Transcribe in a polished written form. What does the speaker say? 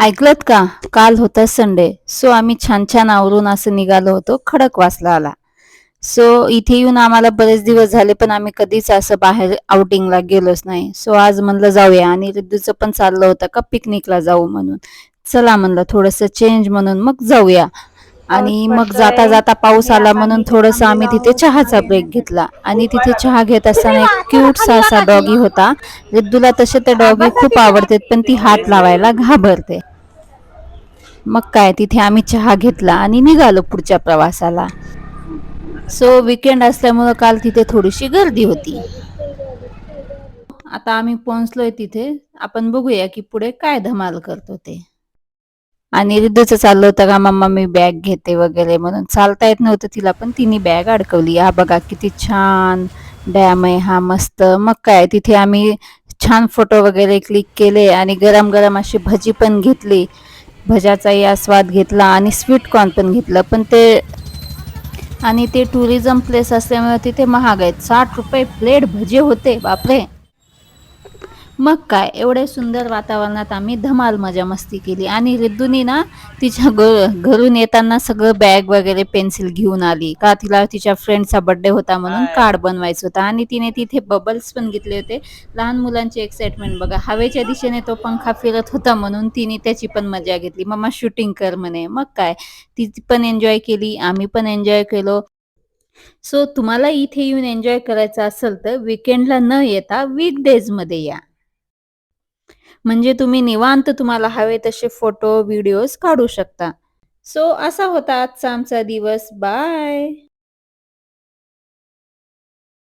ऐकलत का? काल होता संडे. सो आम्ही छान छान आवरून असं निघालो होतो खडकवासला. सो इथे येऊन आम्हाला बरेच दिवस झाले, पण आम्ही कधीच असं बाहेर आउटिंगला गेलोच नाही. सो आज म्हणलं जाऊया, आणि रिद्धूचं पण चाललं होतं का पिकनिकला जाऊ म्हणून. चला म्हणलं थोडंसं चेंज म्हणून मग जाऊया. पाऊस आणि मग जाता पडतोय जाता पाऊस आणि आला आता म्हणून आम्ही इथे थोडंसं आम्ही थांबलेलो तिथे आहोत चहा चहाचा ब्रेक घेण्यासाठी. घेतला. आणि तिथे चहा घेत असताना एक क्यूटसा असा डॉगी होता. रिद्धूला तसे ते डॉगी बसा खूप तिथे आवडतात, पण ती हात लावायला घाबरते. मग काय, तिथे आम्ही चहा घेतला आणि निघालो पुढच्या प्रवासाला. सो वीकेंड असल्यामुळं काल तिथे थोडीशी गर्दी होती. आता आम्ही पोहोचलोय तिथे. आपण बघूया की पुढे काय धमाल करतो ते. आणि रिद्धूचं चाललं होतं का मम्मा मी बॅग घेते वगैरे म्हणून. चालता येत नव्हतं तिला, पण तिने बॅग अडकवली. हा बघा किती छान डॅम आहे हा, मस्त. मग काय, तिथे आम्ही छान फोटो वगैरे क्लिक केले आणि गरम गरम अशी भजी पण घेतली. भज्याचाही आस्वाद घेतला आणि स्वीट कॉर्न पण घेतलं. पण ते टुरिझम प्लेस असल्यामुळे तिथे महाग आहेत. 60 रुपये प्लेट भजे होते, बापरे. मग काय, एवढे सुंदर वातावरणात आम्ही धमाल मजा मस्ती केली. आणि रिद्धूनी ना तिच्या घरून येताना सगळं बॅग वगैरे पेन्सिल घेऊन आली, का तिला तिच्या फ्रेंडचा बर्थडे होता म्हणून कार्ड बनवायचं होता. आणि तिने तिथे बबल्स पण घेतले होते. लहान मुलांची एक्साइटमेंट बघा, हवेच्या दिशेने तो पंखा फिरत होता म्हणून तिने त्याची पण मजा घेतली. मम्मा शूटिंग कर म्हणे. मग काय, ती पण एन्जॉय केली, आम्ही पण एन्जॉय केलो. सो तुम्हाला इथे येऊन एन्जॉय करायचं असेल तर वीकेंडला न येता वीकडेज मध्ये या. म्हणजे तुम्ही निवांत तुम्हाला हवे तसे फोटो, व्हिडिओज काढू शकता. सो असा होता आजचा आमचा दिवस. बाय.